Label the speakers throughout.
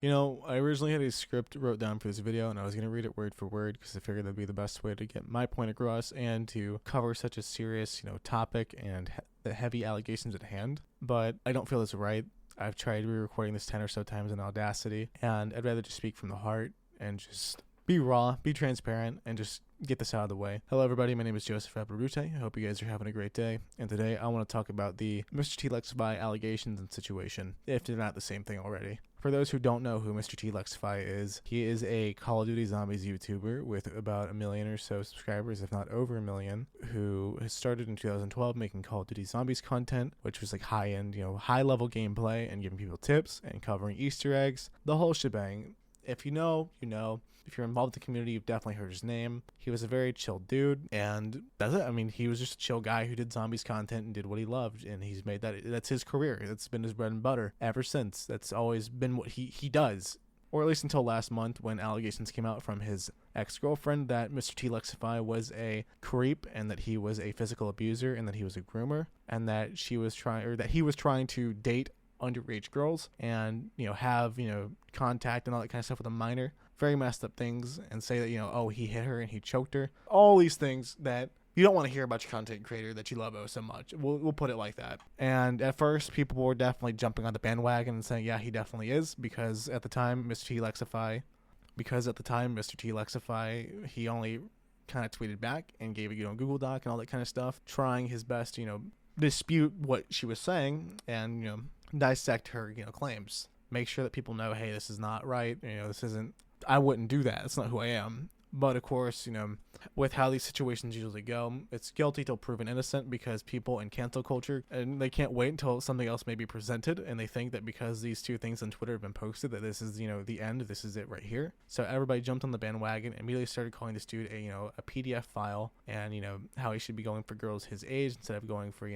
Speaker 1: You know, I originally had a script wrote down for this video, and I was going to read it word for word because I figured that'd be the best way to get my point across and to cover such a serious, topic and the heavy allegations at hand. But I don't feel it's right. I've tried re-recording this 10 or so times in Audacity, and I'd rather just speak from the heart and just be raw, be transparent, and just get this out of the way. Hello, everybody. My name is Joseph Abrute. I hope you guys are having a great day. And today I want to talk about the MrTLexify allegations and situation, if they're not the same thing already. For those who don't know who MrTLexify is, he is a Call of Duty Zombies YouTuber with about 1 million or so subscribers, if not over 1 million, who has started in 2012 making Call of Duty Zombies content, which was like high-end, high-level gameplay and giving people tips and covering Easter eggs, the whole shebang. If you know, you know. If you're involved in the community, you've definitely heard his name. He was a very chill dude, and that's it. I mean, he was just a chill guy who did zombies content and did what he loved, and he's made that's his career. That's been his bread and butter ever since. That's always been what he does. Or at least until last month when allegations came out from his ex-girlfriend that MrTLexify was a creep and that he was a physical abuser and that he was a groomer and that he was trying to date underage girls and have contact and all that kind of stuff with a minor. Very messed up things, and say that oh, he hit her and he choked her. All these things that you don't want to hear about your content creator that you love so much. We'll put it like that. And at first, people were definitely jumping on the bandwagon and saying, yeah, he definitely is, because at the time, MrTLexify, he only kind of tweeted back and gave a Google Doc and all that kind of stuff, trying his best to dispute what she was saying and dissect her claims. Make sure that people know, hey, this is not right. This isn't. I wouldn't do that. That's not who I am. But of course, with how these situations usually go, it's guilty till proven innocent, because people in cancel culture, and they can't wait until something else may be presented, and they think that because these two things on Twitter have been posted that this is, the end, this is it right here. So everybody jumped on the bandwagon and immediately started calling this dude a PDF file, and, how he should be going for girls his age instead of going for,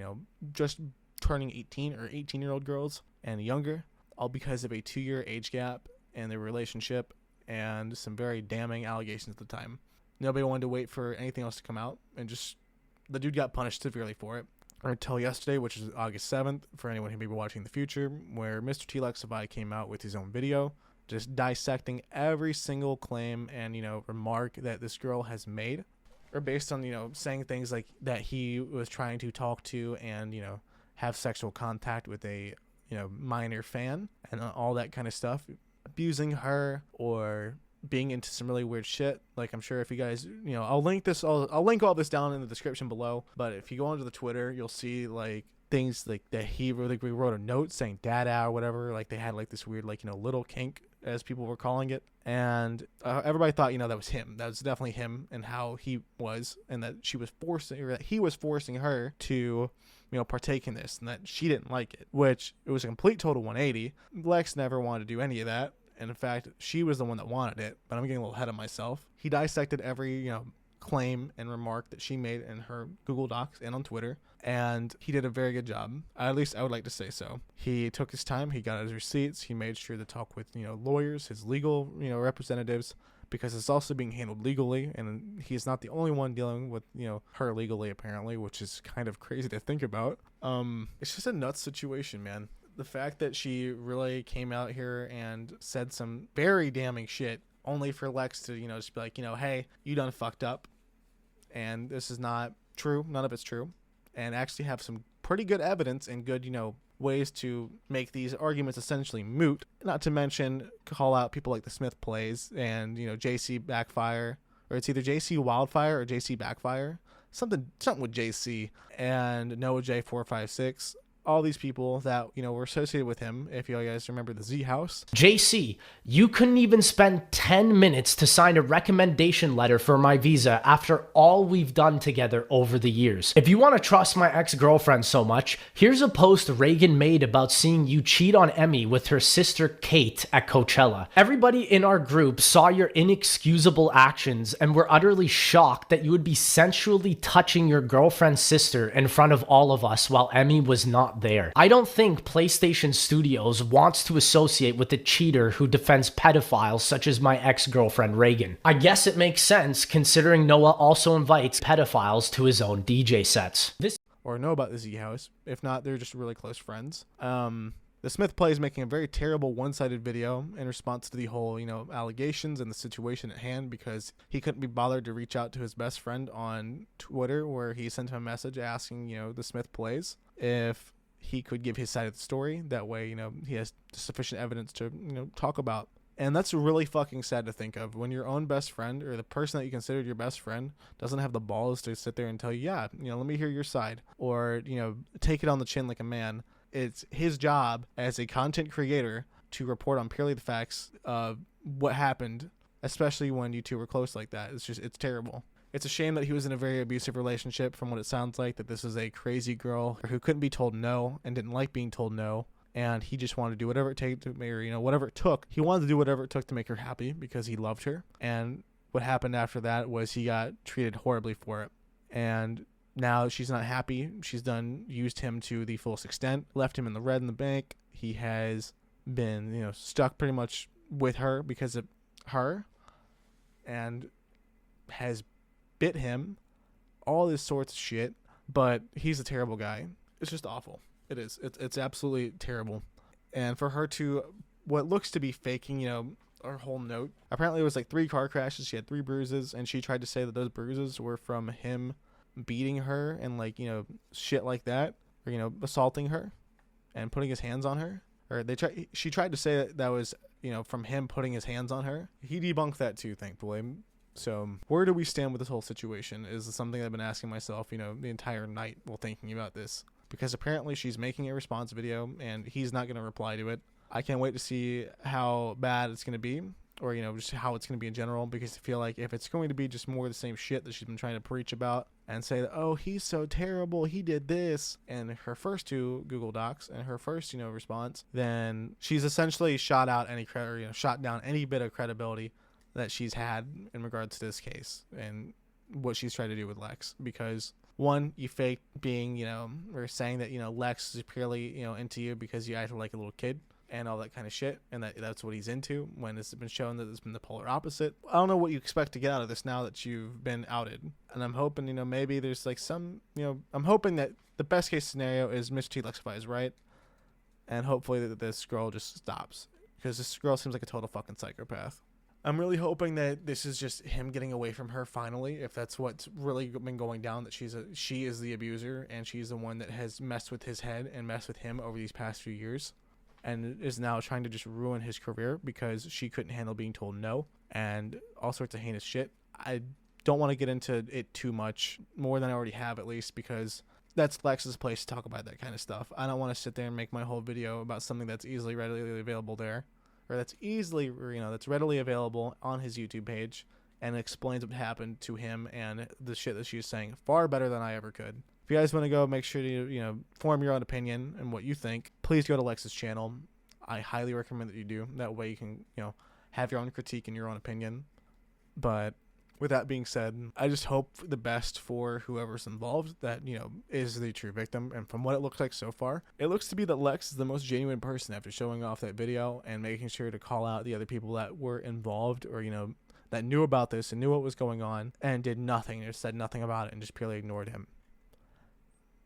Speaker 1: just turning 18 or 18-year-old girls and younger, all because of a 2-year age gap in their relationship and some very damning allegations at the time. Nobody wanted to wait for anything else to come out, and just the dude got punished severely for it. Until yesterday, which is August 7th, for anyone who may be watching in the future, where MrTLexify came out with his own video, just dissecting every single claim and, remark that this girl has made, or based on, saying things like that he was trying to talk to and, have sexual contact with a, minor fan and all that kind of stuff. Abusing her or being into some really weird shit. Like, I'm sure if you guys, I'll link all this down in the description below, but if you go onto the Twitter, you'll see like things like that he wrote a note saying dada or whatever. Like, they had like this weird little kink, as people were calling it, and everybody thought that was him. That was definitely him and how he was, and that he was forcing her to partake in this, and that she didn't like it, which it was a complete total 180. Lex never wanted to do any of that, and in fact, she was the one that wanted it, but I'm getting a little ahead of myself. He dissected every, claim and remark that she made in her Google Docs and on Twitter, and he did a very good job. At least I would like to say so. He took his time, he got his receipts, he made sure to talk with, lawyers, his legal, representatives, because it's also being handled legally, and he's not the only one dealing with, her legally, apparently, which is kind of crazy to think about. It's just a nuts situation, man. The fact that she really came out here and said some very damning shit, only for Lex to, just be like, hey, you done fucked up, and this is not true, none of it's true, and actually have some pretty good evidence and good, ways to make these arguments essentially moot. Not to mention call out people like the Smith Plays and JC Backfire, or it's either JC Wildfire or JC Backfire, something with JC, and Noah J456. All these people that were associated with him. If you guys remember the Z House,
Speaker 2: JC, you couldn't even spend 10 minutes to sign a recommendation letter for my visa after all we've done together over the years. If you want to trust my ex-girlfriend so much, here's a post Reagan made about seeing you cheat on Emmy with her sister Kate at Coachella. Everybody in our group saw your inexcusable actions and were utterly shocked that you would be sensually touching your girlfriend's sister in front of all of us while Emmy was not there. I don't think PlayStation Studios wants to associate with a cheater who defends pedophiles such as my ex-girlfriend Reagan. I guess it makes sense considering Noah also invites pedophiles to his own DJ sets.
Speaker 1: Or know about the Z House. If not, they're just really close friends. The Smith play is making a very terrible one-sided video in response to the whole, allegations and the situation at hand, because he couldn't be bothered to reach out to his best friend on Twitter, where he sent him a message asking, the Smith plays if he could give his side of the story. That way, he has sufficient evidence to, talk about. And that's really fucking sad to think of, when your own best friend, or the person that you considered your best friend, doesn't have the balls to sit there and tell you, yeah, let me hear your side, or, take it on the chin like a man. It's his job as a content creator to report on purely the facts of what happened, especially when you two were close like that. It's terrible. It's a shame that he was in a very abusive relationship, from what it sounds like, that this is a crazy girl who couldn't be told no and didn't like being told no. And he just wanted to do whatever it took to make her, whatever it took. He wanted to do whatever it took to make her happy, because he loved her. And what happened after that was he got treated horribly for it. And now she's not happy. She's used him to the fullest extent, left him in the red in the bank. He has been, stuck pretty much with her because of her, and has bit him, all this sorts of shit. But he's a terrible guy. It's just awful. It is. It's absolutely terrible. And for her to, what looks to be faking, her whole note. Apparently it was like 3 car crashes. She had 3 bruises, and she tried to say that those bruises were from him beating her and shit like that, or assaulting her and putting his hands on her. Or she tried to say that was from him putting his hands on her. He debunked that too, thankfully. So where do we stand with this whole situation is something I've been asking myself the entire night while thinking about this, because apparently she's making a response video and he's not going to reply to it. I can't wait to see how bad it's going to be, or just how it's going to be in general, because I feel like if it's going to be just more of the same shit that she's been trying to preach about and say that, oh, he's so terrible, he did this, and her first 2 Google Docs and her first response, then she's essentially shot down any bit of credibility that she's had in regards to this case and what she's trying to do with Lex. Because one, you faked being or saying that Lex is purely into you because you acted like a little kid and all that kind of shit, and that's what he's into, when it's been shown that it's been the polar opposite. I don't know what you expect to get out of this now that you've been outed, and I'm hoping maybe there's I'm hoping that the best case scenario is MrTLexify is right, and hopefully that this girl just stops, because this girl seems like a total fucking psychopath. I'm really hoping that this is just him getting away from her finally, if that's what's really been going down, that she is the abuser and she's the one that has messed with his head and messed with him over these past few years, and is now trying to just ruin his career because she couldn't handle being told no and all sorts of heinous shit. I don't want to get into it too much, more than I already have at least, because that's Lex's place to talk about that kind of stuff. I don't want to sit there and make my whole video about something that's easily readily available there, or that's readily available on his YouTube page, and explains what happened to him and the shit that she was saying far better than I ever could. If you guys want to go, make sure to, form your own opinion and what you think. Please go to Lex's channel. I highly recommend that you do. That way you can, have your own critique and your own opinion. But with that being said, I just hope the best for whoever's involved that, is the true victim. And from what it looks like so far, it looks to be that Lex is the most genuine person after showing off that video and making sure to call out the other people that were involved, or, that knew about this and knew what was going on and did nothing, or said nothing about it and just purely ignored him.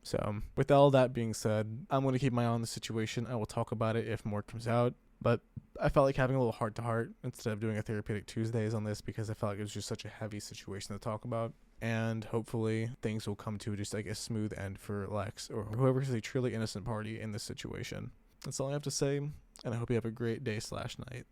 Speaker 1: So with all that being said, I'm going to keep my eye on the situation. I will talk about it if more comes out. But I felt like having a little heart-to-heart instead of doing a Therapeutic Tuesdays on this, because I felt like it was just such a heavy situation to talk about. And hopefully things will come to just like a smooth end for Lex, or whoever is a truly innocent party in this situation. That's all I have to say, and I hope you have a great day/night.